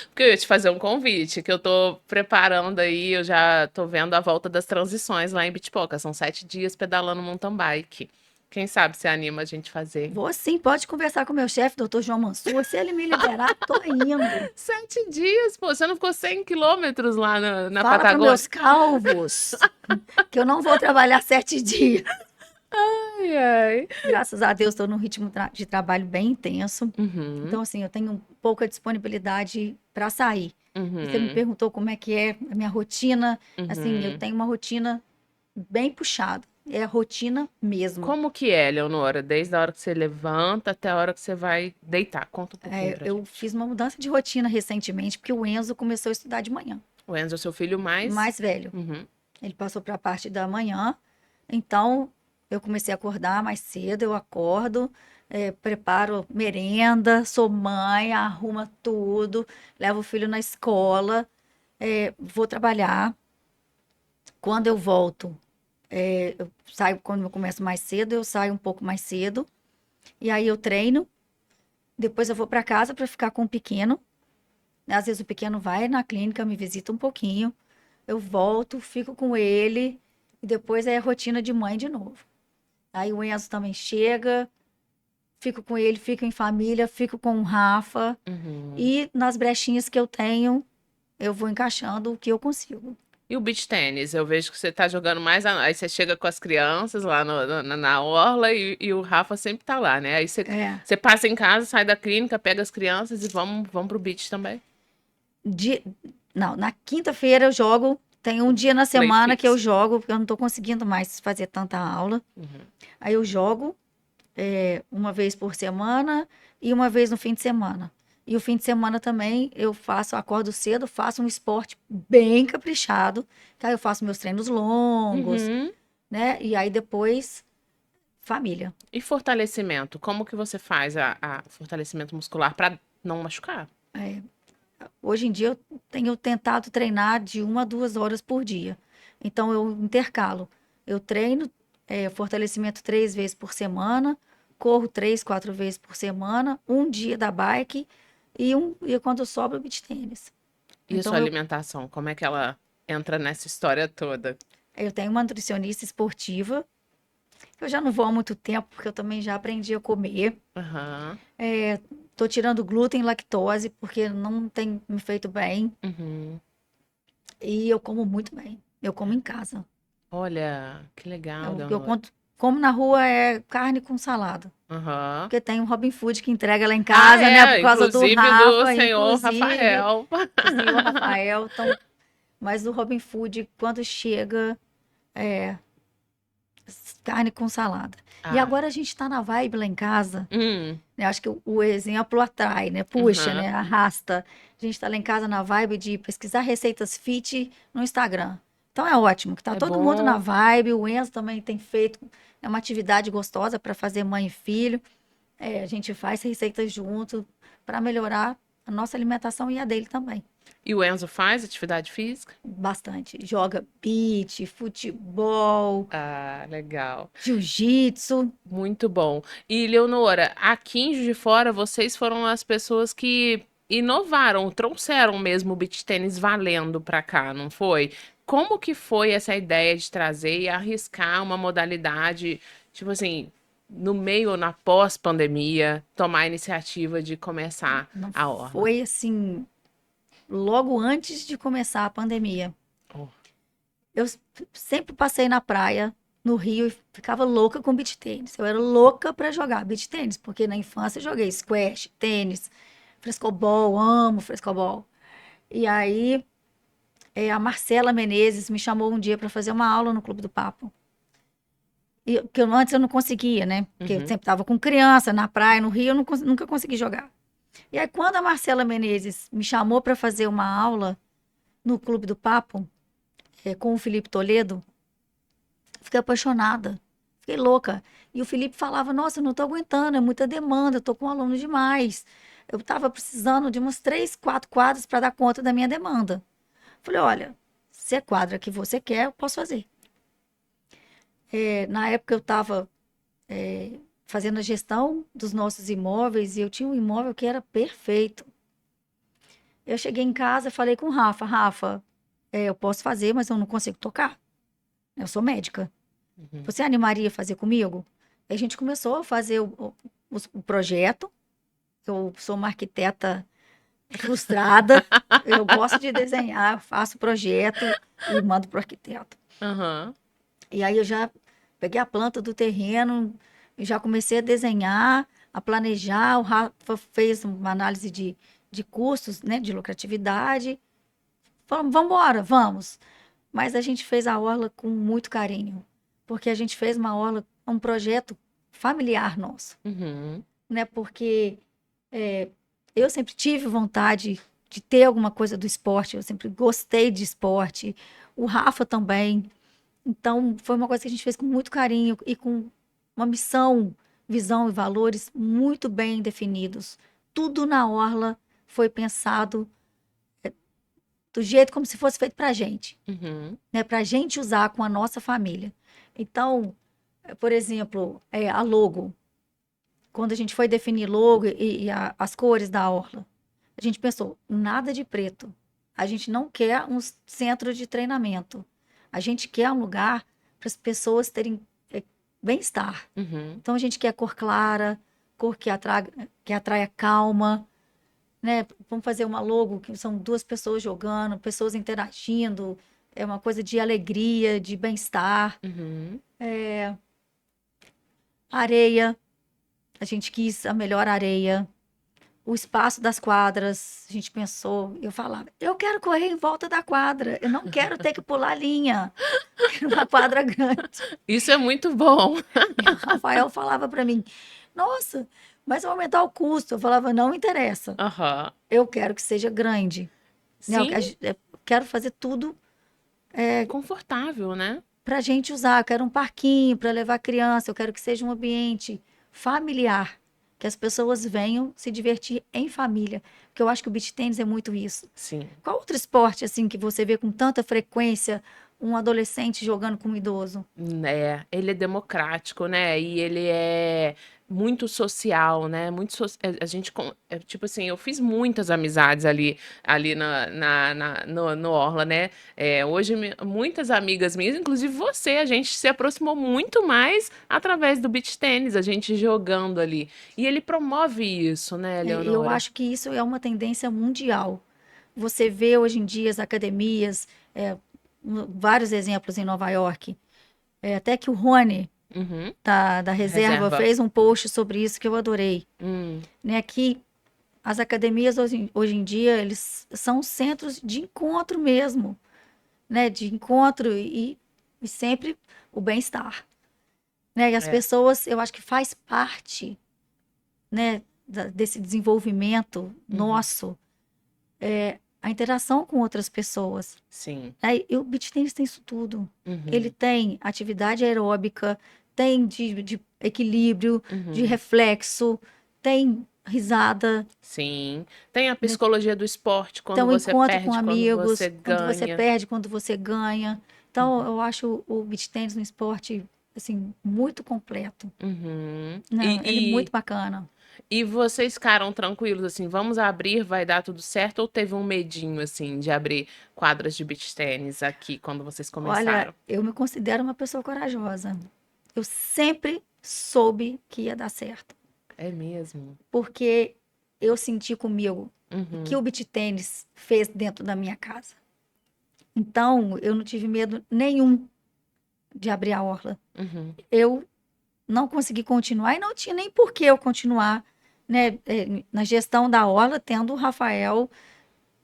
Porque eu ia te fazer um convite, que eu tô preparando aí, eu já tô vendo a volta das transições lá em Bitpoca. São 7 dias pedalando mountain bike. Quem sabe se anima a gente fazer. Vou sim, pode conversar com o meu chefe, doutor João Mansur. Se ele me liberar, tô indo. 7 dias, pô, você não ficou 100 quilômetros lá na Fala para Patagônia? meus calvos que eu não vou trabalhar 7 dias. Ai, ai. Graças a Deus, estou num ritmo de trabalho bem intenso. Uhum, Então, assim, eu tenho pouca disponibilidade para sair. E você me uhum, perguntou como é que é a minha rotina. Assim, eu uhum. tenho uma rotina bem puxada. É a rotina mesmo. Como que é, Leonora? Desde a hora que você levanta até a hora que você vai deitar. Conta um pouquinho pra Eu gente. fiz uma mudança de rotina recentemente, porque o Enzo começou a estudar de manhã, O Enzo é seu filho mais. mais velho. Uhum, Ele passou para a parte da manhã, então eu comecei a acordar mais cedo. Eu acordo, preparo merenda, sou mãe, arrumo tudo, levo o filho na escola, vou trabalhar. Quando eu volto, eu saio, quando eu começo mais cedo, eu saio um pouco mais cedo, e aí eu treino. Depois eu vou para casa para ficar com o pequeno. Às vezes o pequeno vai na clínica, me visita um pouquinho. Eu volto, fico com ele e depois é a rotina de mãe de novo. Aí o Enzo também chega, fico com ele, fico em família, fico com o Rafa uhum. e nas brechinhas que eu tenho, eu vou encaixando o que eu consigo. E o beach tênis? Eu vejo que você tá jogando mais. Aí você chega com as crianças lá na orla e o Rafa sempre tá lá, né? Aí É, você passa em casa, sai da clínica, pega as crianças e vamos pro beach também. de, não, na quinta-feira eu jogo, tem um dia na Play semana que eu fixo. jogo, porque eu não tô conseguindo mais fazer tanta aula. Uhum. Aí eu jogo uma vez por semana e uma vez no fim de semana. E o fim de semana também eu acordo cedo, faço um esporte bem caprichado, que aí eu faço meus treinos longos, Uhum. né? E aí depois, família. E fortalecimento? Como que você faz a fortalecimento muscular para não machucar? É, hoje em dia eu tenho tentado treinar de 1 a 2 horas por dia. Então eu intercalo. Eu treino fortalecimento 3 vezes por semana, corro 3, 4 vezes por semana, um dia da bike e quando sobra o beach tênis. E a sua Então alimentação? Como é que ela entra nessa história toda? eu tenho uma nutricionista esportiva Eu já não vou há muito tempo, porque eu também já aprendi a comer. Aham. Tô tirando glúten e lactose, porque não tem me feito bem. Uhum. E eu como muito bem. Eu como em casa. Olha, que legal, Eu Leonora. como na rua é carne com salada. Aham. Porque tem um Robin Food que entrega lá em Ah, casa, né? Por é, causa do inclusive do Rafa, senhor inclusive Rafael. do senhor Rafael. Então, mas o Robin Food, quando chega, é carne com salada. E Ah, agora a gente tá na vibe lá em casa, hum, né? Acho que o exemplo atrai, né? Puxa, aham. né? Arrasta. A gente tá lá em casa na vibe de pesquisar receitas fit no Instagram. Então é ótimo, que tá É todo mundo na bom. vibe. O Enzo também tem feito, é uma atividade gostosa para fazer mãe e filho. A gente faz receitas junto para melhorar a nossa alimentação e a dele também. E o Enzo faz atividade física? Bastante. Joga beach, futebol, Ah, legal. jiu-jitsu. Muito bom. E, Leonora, aqui em Juiz de Fora, vocês foram as pessoas que inovaram, trouxeram mesmo o beach tênis valendo pra cá, não foi? Como que foi essa ideia de trazer e arriscar uma modalidade, tipo assim, no meio ou na pós-pandemia, tomar a iniciativa de começar Não a orla? foi assim, logo antes de começar a pandemia. Oh, Eu sempre passei na praia, no Rio, e ficava louca com beach tênis. Eu era louca para jogar beach tênis, porque na infância eu joguei squash, tênis, frescobol, amo frescobol. E aí, a Marcela Menezes me chamou um dia para fazer uma aula no Clube do Papo. E, porque antes eu não conseguia, né? Porque eu uhum, sempre estava com criança na praia, no Rio, eu nunca consegui jogar. E aí, quando a Marcela Menezes me chamou para fazer uma aula no Clube do Papo, com o Felipe Toledo, fiquei apaixonada, fiquei louca. E o Felipe falava: Nossa, eu não estou aguentando, é muita demanda, eu estou com aluno demais. Eu estava precisando de umas 3, 4 quadras para dar conta da minha demanda. Falei: Olha, se é quadra que você quer, eu posso fazer. Na época, eu estava fazendo a gestão dos nossos imóveis e eu tinha um imóvel que era perfeito. Eu cheguei em casa, falei com o Rafa: Rafa, eu posso fazer, mas eu não consigo tocar. Eu sou médica. uhum. Você animaria a fazer comigo? Aí a gente começou a fazer o projeto. Eu sou uma arquiteta frustrada. Eu gosto de desenhar, faço projeto e mando para o arquiteto. Aham, E aí eu já peguei a planta do terreno e já comecei a desenhar, a planejar. O Rafa fez uma análise de custos, né, de lucratividade. Falamos: vamos embora, vamos. Mas a gente fez a orla com muito carinho, porque a gente fez uma orla, um projeto familiar nosso, uhum, né? Porque é, eu sempre tive vontade de ter alguma coisa do esporte, eu sempre gostei de esporte, o Rafa também. Então, foi uma coisa que a gente fez com muito carinho e com uma missão, visão e valores muito bem definidos. Tudo na orla foi pensado do jeito como se fosse feito para a gente, uhum, né? Para a gente usar com a nossa família. Então, por exemplo, a logo. Quando a gente foi definir logo e as cores da orla, a gente pensou: nada de preto. A gente não quer um centro de treinamento. A gente quer um lugar para as pessoas terem bem-estar. uhum. Então, a gente quer cor clara, cor que atrai a calma, né? Vamos fazer uma logo que são duas pessoas jogando, pessoas interagindo, é uma coisa de alegria, de bem-estar. Uhum. Areia, a gente quis a melhor areia. O espaço das quadras, a gente pensou, eu falava: eu quero correr em volta da quadra, eu não quero ter que pular linha, quero uma quadra grande. Isso é muito bom. E o Rafael falava para mim: nossa, mas vai aumentar o custo. Eu falava: não interessa, Aham. eu quero que seja grande. Né? Sim, Eu quero fazer tudo confortável, né? para a gente usar. Eu quero um parquinho para levar criança, eu quero que seja um ambiente familiar, que as pessoas venham se divertir em família, porque eu acho que o beach tennis é muito isso. Sim. Qual outro esporte assim que você vê com tanta frequência um adolescente jogando com um idoso. É, ele é democrático, né? E ele é muito social, né? A gente, tipo assim, eu fiz muitas amizades ali no Orla, né? Hoje, muitas amigas minhas, inclusive você, a gente se aproximou muito mais através do beach tênis, a gente jogando ali. E ele promove isso, né, Eu Leonora? acho que isso é uma tendência mundial. Você vê hoje em dia as academias, vários exemplos em Nova York. Até que o Rony, Uhum. da reserva, Reserva. fez um post sobre isso que eu adorei. Hum, Né, que as academias hoje em dia, eles são centros de encontro mesmo, né? De encontro e sempre o bem-estar, né? E as é, pessoas, eu acho que faz parte, né, desse desenvolvimento uhum, nosso, a interação com outras pessoas. sim. Né? E o beach tennis tem isso tudo. Ele Uhum, tem atividade aeróbica, tem de equilíbrio, de uhum. reflexo, tem risada. Sim. Tem a Né? psicologia do esporte, quando Então, você encontro com perde, quando amigos, você quando você ganha. perde, quando você ganha. Então, eu acho o beach tennis um esporte, assim, muito completo. Uhum. Não, ele é muito E, bacana. e vocês ficaram tranquilos, assim, vamos abrir, vai dar tudo certo? Ou teve um medinho, assim, de abrir quadras de beach tênis aqui quando vocês Olha, começaram? eu me considero uma pessoa corajosa. Eu sempre soube que ia dar certo, É mesmo? porque eu senti comigo o que Uhum. o beach tennis fez dentro da minha casa. Então, eu não tive medo nenhum de abrir a orla. Uhum. Eu não consegui continuar e não tinha nem por que eu continuar, né, na gestão da orla, tendo o Rafael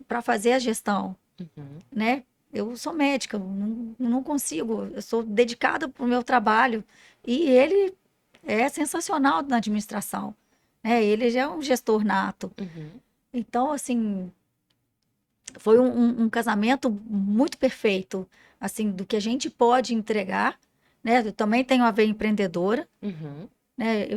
para fazer a gestão, Uhum. né? Eu sou médica, eu não consigo, eu sou dedicada para o meu trabalho e ele é sensacional na administração, né? Ele já é um gestor nato. Uhum. Então, assim, foi um casamento muito perfeito, assim, do que a gente pode entregar, né? Eu também tenho a veia empreendedora, Uhum. né?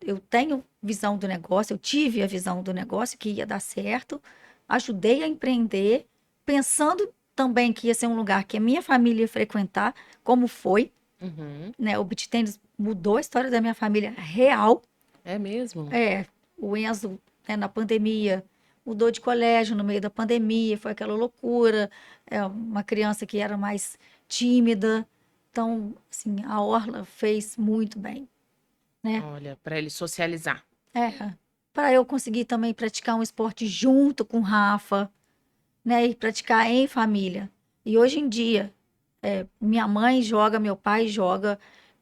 Eu tenho visão do negócio, eu tive a visão do negócio que ia dar certo, ajudei a empreender, pensando também que ia ser um lugar que a minha família ia frequentar, como foi, Uhum. né? O beach tennis mudou a história da minha família real. É mesmo? O Enzo, né, na pandemia, mudou de colégio no meio da pandemia, foi aquela loucura, uma criança que era mais tímida. Então, assim, a Orla fez muito bem, né? Olha, para ele socializar. Para eu conseguir também praticar um esporte junto com o Rafa, né? E praticar em família. E hoje em dia, minha mãe joga, meu pai joga,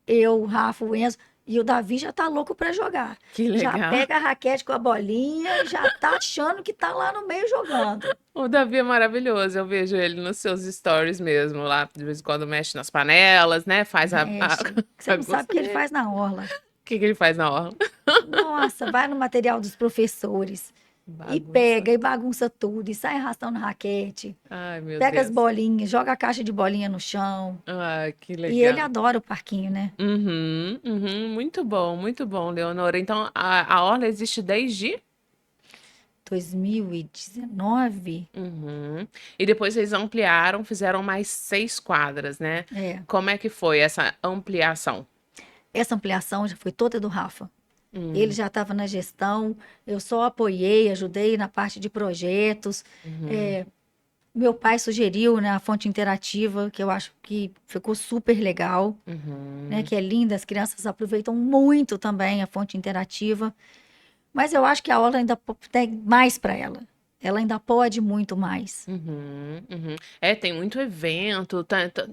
eu, o Rafa, o Enzo, e o Davi já tá louco para jogar. Que Já legal. pega a raquete com a bolinha e já tá achando que tá lá no meio jogando. O Davi é maravilhoso, eu vejo ele nos seus stories mesmo, lá de vez em quando mexe nas panelas, né? Faz a Mexe. Você não sabe o bagunça que ele dele. faz na orla. O que que ele faz na orla? Nossa, vai no material dos professores e Bagunça. pega e bagunça tudo e sai arrastando raquete. Ai, meu Pega as Deus. bolinhas, joga a caixa de bolinha no chão. Ai, que E ele legal. adora o parquinho, né? Uhum, uhum, muito bom, Leonora. Então, a orla existe desde? 2019, Uhum. E depois vocês ampliaram, fizeram mais 6 quadras, né? é. Como é que foi essa ampliação? Essa ampliação já foi toda do Rafa. Ele Hum, já estava na gestão, eu só apoiei, ajudei na parte de projetos. uhum, É, meu pai sugeriu, né, a fonte interativa, que eu acho que ficou super legal, né, uhum. que é linda, as crianças aproveitam muito também a fonte interativa. Mas eu acho que a aula ainda tem mais para ela. Ela ainda pode muito mais. Uhum, uhum. Tem muito evento,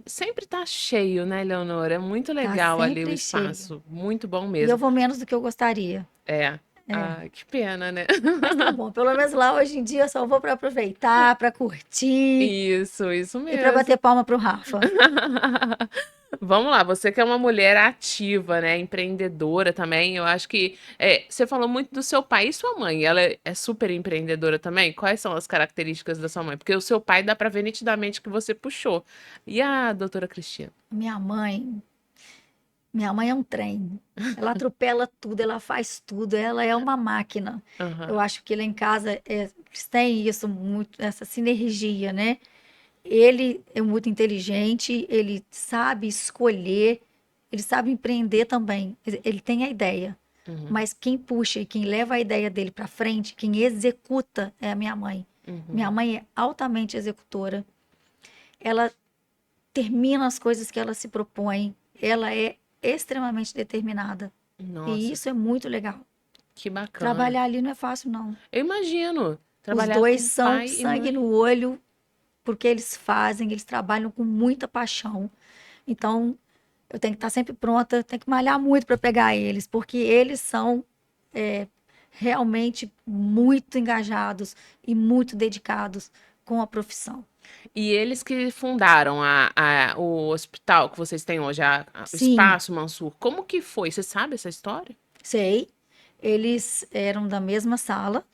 sempre tá cheio, né, Leonora? É muito Tá legal ali o sempre cheio. espaço, muito bom E eu mesmo. vou menos do que eu gostaria. É. É. Ai, que pena, né? Mas tá bom, pelo menos lá hoje em dia eu só vou para aproveitar, para curtir Isso e para mesmo. bater palma pro Rafa. Vamos lá, você que é uma mulher ativa, né, empreendedora também, eu acho que você falou muito do seu pai e sua mãe, ela é super empreendedora também? Quais são as características da sua mãe? Porque o seu pai dá pra ver nitidamente que você puxou. E a doutora Cristina? Minha mãe, minha mãe é um trem. Ela atropela tudo, ela faz tudo, ela é uma máquina. Eu Aham. acho que lá em casa eles têm isso muito, essa sinergia, né? Ele é muito inteligente, ele sabe escolher, ele sabe empreender também. Ele tem a ideia, Uhum, mas quem puxa e quem leva a ideia dele para frente, quem executa é a minha mãe. Minha uhum. mãe é altamente executora. Ela termina as coisas que ela se propõe. Ela é extremamente determinada. E Nossa, isso é muito legal. que bacana. Trabalhar ali não é fácil, não. Eu imagino Os trabalhar dois com são pai e sangue no mãe. olho, porque eles fazem, eles trabalham com muita paixão. Então, eu tenho que estar sempre pronta, tenho que malhar muito para pegar eles, porque eles são é, realmente muito engajados e muito dedicados com a profissão. E eles que fundaram o hospital que vocês têm hoje, o Sim, Espaço Mansur. Como que foi? Você sabe essa história? sei. Eles eram da mesma sala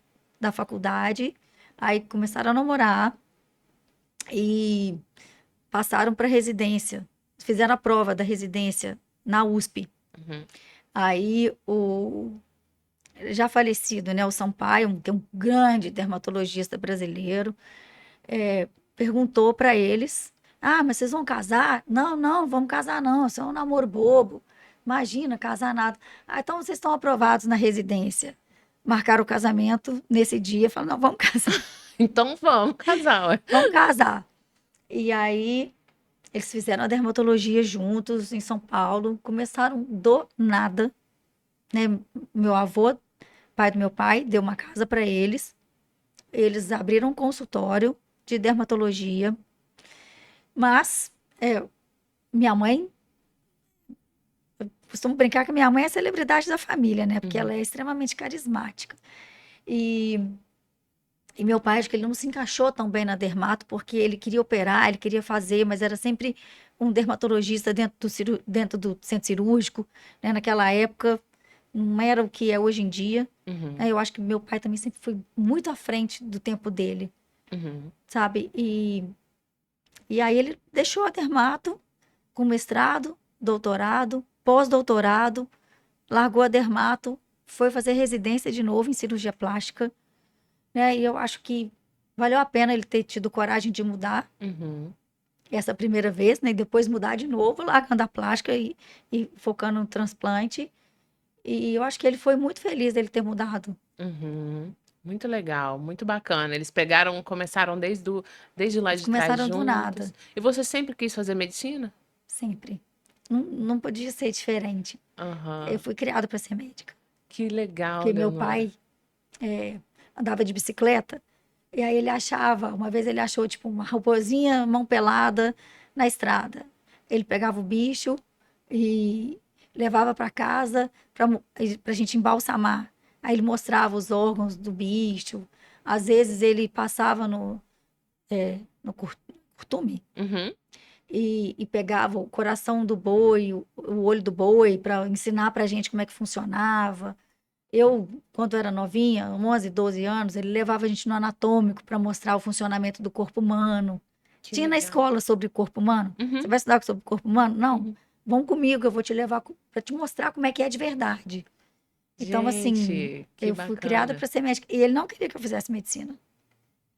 da faculdade, aí começaram a namorar e passaram para residência. Fizeram a prova da residência na USP. Uhum, Aí o já falecido, né, o Sampaio, que é um grande dermatologista brasileiro, perguntou para eles: "Ah, mas vocês vão casar?" "Não, não, vamos casar não, isso é um namoro bobo. Imagina, casar nada." "Ah, então vocês estão aprovados na residência." Marcaram o casamento nesse dia, falaram: "Não, vamos casar, então vamos casar, ué. vamos casar." E aí eles fizeram a dermatologia juntos em São Paulo, começaram do nada, né? Meu avô, pai do meu pai, deu uma casa para eles. Eles abriram um consultório de dermatologia, mas minha mãe, costumo brincar que minha mãe é a celebridade da família, né? Porque ela Uhum, é extremamente carismática. E, e meu pai, acho que ele não se encaixou tão bem na dermato, porque ele queria operar, ele queria fazer, mas era sempre um dermatologista dentro do centro cirúrgico, né? Naquela época, não era o que é hoje em dia, uhum, né? Eu acho que meu pai também sempre foi muito à frente do tempo dele, uhum, sabe? E aí ele deixou a dermato com mestrado, doutorado, pós-doutorado, largou a dermato, foi fazer residência de novo em cirurgia plástica, né? E eu acho que valeu a pena ele ter tido coragem de mudar uhum, essa primeira vez, né? E depois mudar de novo, largando a plástica e focando no transplante. E eu acho que ele foi muito feliz dele ter mudado. uhum. Muito legal, muito bacana. Eles pegaram, começaram desde lá Eles de trás começaram do juntos. nada, E você sempre quis fazer medicina? sempre. Não, não podia ser diferente. Eu Aham. fui criada para ser médica, Que legal, porque meu Leonora. pai andava de bicicleta. E aí ele achava, uma vez ele achou tipo uma raposinha mão pelada na estrada. Ele pegava o bicho e levava para casa para a gente embalsamar. Aí ele mostrava os órgãos do bicho. Às vezes ele passava no curtume Uhum, e pegava o coração do boi, o olho do boi, para ensinar para a gente como é que funcionava. Eu, quando era novinha, 11, 12 anos, ele levava a gente no anatômico para mostrar o funcionamento do corpo humano. que Tinha na legal. escola sobre o corpo humano? Você Uhum, vai estudar sobre o corpo humano? Não. uhum. Vão comigo, eu vou te levar para te mostrar como é que é de verdade. Então, assim, Gente, que eu fui criada bacana. para ser médica. E ele não queria que eu fizesse medicina.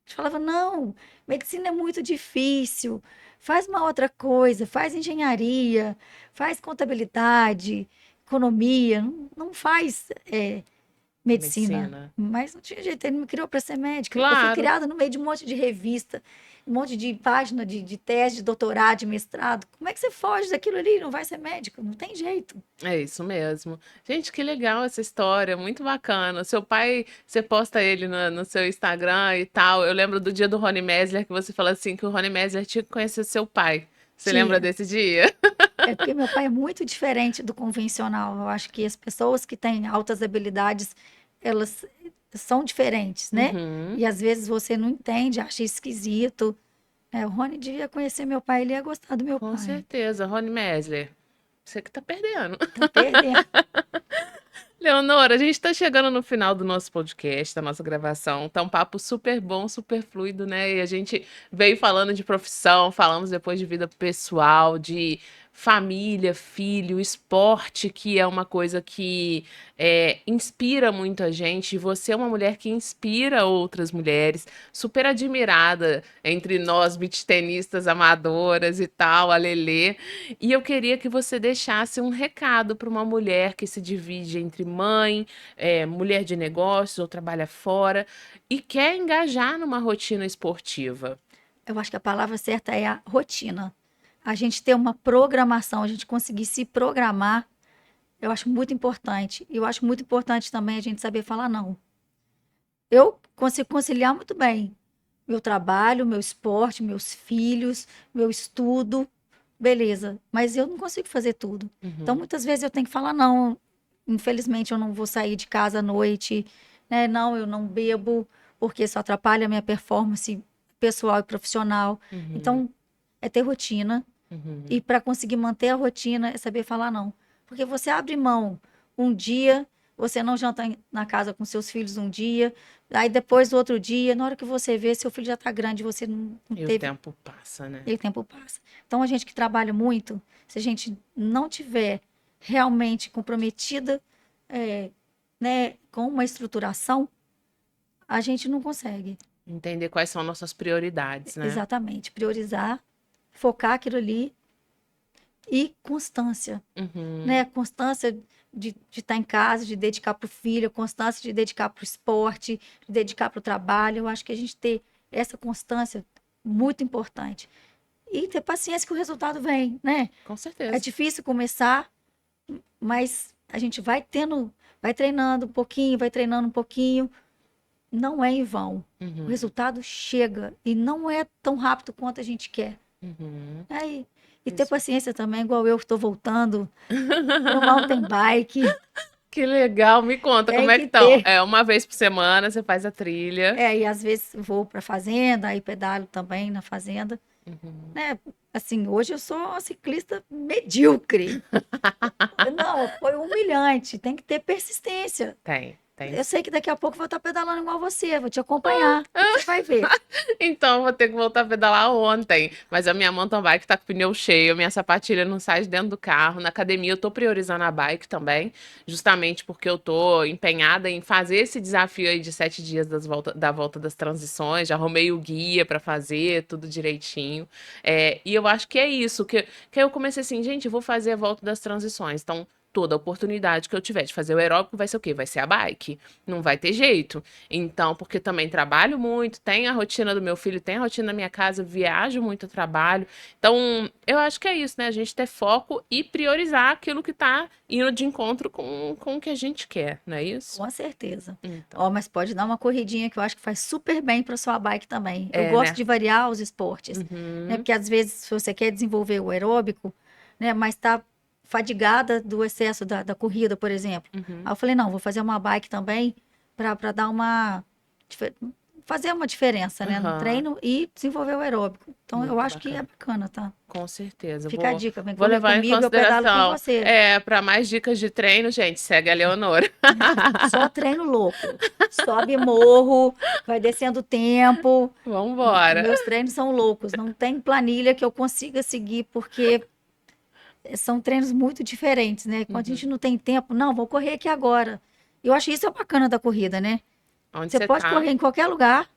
Ele falava: não, medicina é muito difícil. Faz uma outra coisa, faz engenharia, faz contabilidade, economia. Não, não faz medicina. Medicina. Mas não tinha jeito, ele me criou para ser médica. Eu fui Claro. criada no meio de um monte de revista, um monte de página de tese, de doutorado, de mestrado. Como é que você foge daquilo ali e não vai ser médico? Não tem jeito. É isso mesmo. Gente, que legal essa história, muito bacana. Seu pai, você posta ele no seu Instagram e tal. Eu lembro do dia do Rony Mesler que você falou assim que o Rony Mesler tinha que conhecer seu pai. Você lembra Tinha. desse dia? É porque meu pai é muito diferente do convencional. Eu acho que as pessoas que têm altas habilidades, elas são diferentes, né? Uhum, E às vezes você não entende, acha esquisito. O Rony devia conhecer meu pai, ele ia gostar do meu com pai. certeza, Rony Mesler. Você que tá perdendo. Tá perdendo. Leonora, a gente está chegando no final do nosso podcast, da nossa gravação. Tá um papo super bom, super fluido, né? E a gente veio falando de profissão, falamos depois de vida pessoal, de família, filho, esporte, que é uma coisa que inspira muito a gente. Você é uma mulher que inspira outras mulheres, super admirada entre nós, beachtenistas amadoras e tal, a Lelê. E eu queria que você deixasse um recado para uma mulher que se divide entre mãe, mulher de negócios ou trabalha fora e quer engajar numa rotina esportiva. Eu acho que a palavra certa é a rotina. A gente ter uma programação, a gente conseguir se programar, eu acho muito importante. E eu acho muito importante também a gente saber falar não. Eu consigo conciliar muito bem meu trabalho, meu esporte, meus filhos, meu estudo, beleza. Mas eu não consigo fazer tudo. Então, Uhum, muitas vezes eu tenho que falar não. Infelizmente, eu não vou sair de casa à noite, né? Não, eu não bebo, porque isso atrapalha a minha performance pessoal e profissional. uhum, Então, é ter rotina. uhum. E para conseguir manter a rotina é saber falar não. Porque você abre mão um dia, você não janta na casa com seus filhos um dia, aí depois do outro dia, na hora que você vê, seu filho já está grande, você não E o teve, tempo passa, né? e o tempo passa. Então, a gente que trabalha muito, se a gente não tiver realmente comprometida, é, né, com uma estruturação, a gente não consegue. Entender quais são nossas prioridades, né? Exatamente. Priorizar, focar aquilo ali e constância. Uhum, Né? Constância de estar em casa, de dedicar para o filho, constância de dedicar para o esporte, de dedicar para o trabalho. Eu acho que a gente ter essa constância muito importante. E ter paciência que o resultado vem, né? com É certeza. difícil começar, mas a gente vai tendo, vai treinando um pouquinho, vai treinando um pouquinho. Não é em vão. O Uhum, resultado chega e não é tão rápido quanto a gente quer. uhum. Aí, e ter Isso. paciência também, igual eu estou voltando para o mountain bike. Que legal, me conta como Tem é que que estão. ter. É uma vez por semana você faz a trilha. É, e às vezes vou para fazenda, aí pedalo também na fazenda, Uhum. né? Assim, hoje eu sou uma ciclista medíocre. Não, foi humilhante. Tem que ter persistência. Tem Eu sim. sei que daqui a pouco eu vou estar pedalando igual você, vou te acompanhar. Você vai ver. Então, eu vou ter que voltar a pedalar ontem. Mas a minha mountain bike tá com o pneu cheio, minha sapatilha não sai de dentro do carro. Na academia eu tô priorizando a bike também, justamente porque eu tô empenhada em fazer esse desafio aí de 7 dias da volta das transições. Já arrumei o guia pra fazer, tudo direitinho. E eu acho que é isso, que eu comecei assim, gente, eu vou fazer a volta das transições. Então, toda oportunidade que eu tiver de fazer o aeróbico vai ser o quê? Vai ser a bike. Não vai ter jeito. Então, porque também trabalho muito, tem a rotina do meu filho, tem a rotina da minha casa, viajo muito a trabalho. Então, eu acho que é isso, né? A gente ter foco e priorizar aquilo que tá indo de encontro com o que a gente quer, não é isso? Com certeza. Então, Ó, mas pode dar uma corridinha que eu acho que faz super bem para sua bike também. Eu é, gosto né? de variar os esportes, né? Uhum, Porque às vezes se você quer desenvolver o aeróbico, né, mas tá fadigada do excesso da corrida, por exemplo. Aí uhum, eu falei, não, vou fazer uma bike também para dar uma fazer uma diferença, né, no aham. treino e desenvolver o aeróbico. Então eu Muito acho que é bacana. bacana, tá? Com certeza. Fica a Vou, dica, vem vou correr levar em comigo, eu pedalo com consideração. você. Para mais dicas de treino, gente, segue a Leonora. Só treino louco. Sobe morro, vai descendo o tempo. Vambora. Meus treinos são loucos. Não tem planilha que eu consiga seguir, porque são treinos muito diferentes, né? Quando a gente Uhum. não tem tempo, não, vou correr aqui agora. Eu acho isso é bacana da corrida, né? Onde Você você pode tá? correr em qualquer lugar.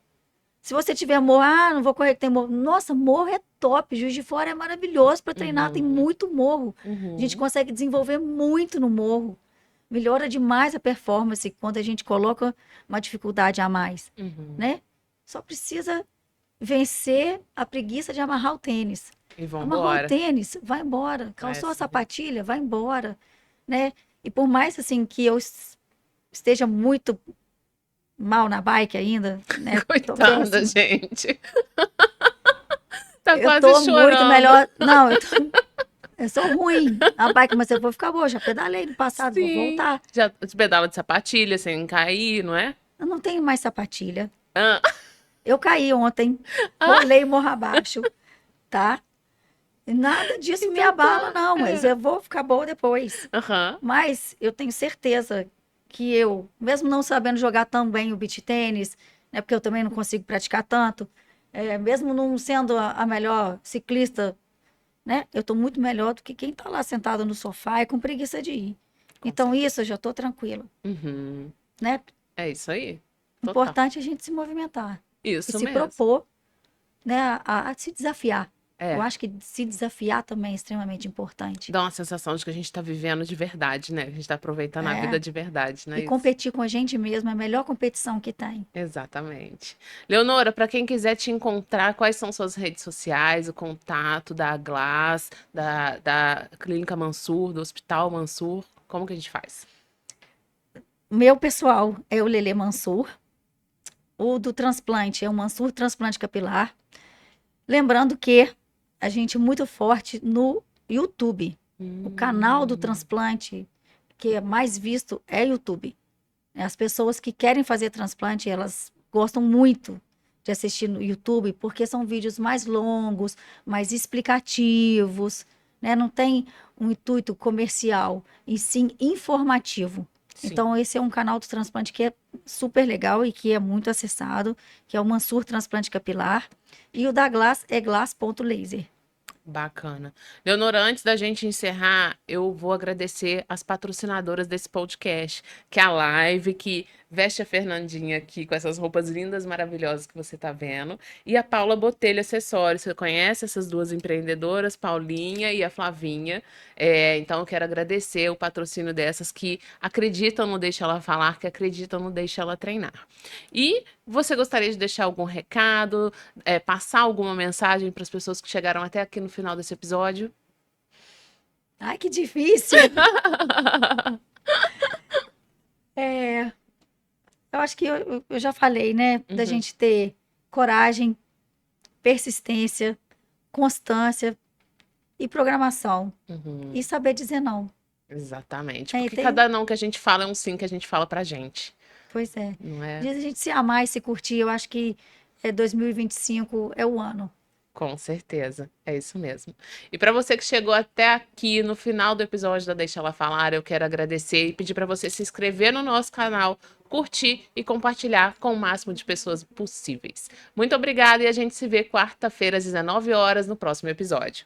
Se você tiver morro, não vou correr que tem morro. Nossa, morro é top. Juiz de Fora é maravilhoso para treinar, tem Uhum, muito morro. A gente uhum, consegue desenvolver muito no morro. Melhora demais a performance quando a gente coloca uma dificuldade a mais, uhum. né? Só precisa vencer a preguiça de amarrar o tênis. E Amarrou o vambora. tênis, vai embora. É Calçou a assim mesmo. sapatilha, vai embora, né? E por mais assim que eu esteja muito mal na bike ainda, né? Tô Coitada, péssima. gente. Tá Eu quase tô muito chorando. melhor. Não, eu sou ruim na bike, mas eu vou ficar boa. Já pedalei no passado, vou Sim. voltar. Já pedala de sapatilha sem cair, não é? Eu não tenho mais sapatilha. Ah, Eu caí ontem, ah, rolei morro abaixo, tá? E nada disso me então abala, tá. não, mas É. eu vou ficar boa depois. Aham. Mas eu tenho certeza que eu, mesmo não sabendo jogar tão bem o beach tênis, né, porque eu também não consigo praticar tanto, mesmo não sendo a melhor ciclista, né? Eu tô muito melhor do que quem tá lá sentado no sofá e com preguiça de ir. Com Então, certeza. isso eu já tô tranquila, Uhum. né? É isso aí. Total. Importante a gente se movimentar e Isso se mesmo. propor, né, a se desafiar. Eu É. acho que se desafiar também é extremamente importante. Dá uma sensação de que a gente tá vivendo de verdade, né? Que a gente tá aproveitando a vida É. de verdade, não E é isso? competir com a gente mesmo é a melhor competição que tem. Exatamente. Leonora, para quem quiser te encontrar, quais são suas redes sociais, o contato da Glass, da Clínica Mansur, do Hospital Mansur? Como que a gente faz? O meu pessoal é o Lelê Mansur. O do transplante é o Mansur Transplante Capilar. Lembrando que a gente é muito forte no YouTube. O canal do Hum, transplante que é mais visto é YouTube. As pessoas que querem fazer transplante, elas gostam muito de assistir no YouTube, porque são vídeos mais longos, mais explicativos, né? Não tem um intuito comercial, e sim informativo. sim. Então, esse é um canal do transplante que é super legal e que é muito acessado, que é o Mansur Transplante Capilar. E o da Glass é glass.laser. Bacana. Leonora, antes da gente encerrar, eu vou agradecer as patrocinadoras desse podcast, que é a Live, que veste a Fernandinha aqui com essas roupas lindas, maravilhosas que você tá vendo, e a Paula Botelho Acessórios. Você conhece essas duas empreendedoras, Paulinha e a Flavinha? Então, eu quero agradecer o patrocínio dessas que acreditam no Deixa Ela Falar, que acreditam no Deixa Ela Treinar. E você gostaria de deixar algum recado? Passar alguma mensagem para as pessoas que chegaram até aqui no final desse episódio? Ai, que difícil! É, eu acho que eu já falei, né? Da Uhum, gente ter coragem, persistência, constância e programação. uhum, E saber dizer não. exatamente. É, Porque tem, cada não que a gente fala é um sim que a gente fala pra gente, pois é. não é? Diz a gente se amar e se curtir. Eu acho que 2025 é o ano. Com certeza, é isso mesmo. E para você que chegou até aqui no final do episódio da Deixa Ela Falar, eu quero agradecer e pedir para você se inscrever no nosso canal, curtir e compartilhar com o máximo de pessoas possíveis. Muito obrigada e a gente se vê quarta-feira às 19 horas no próximo episódio.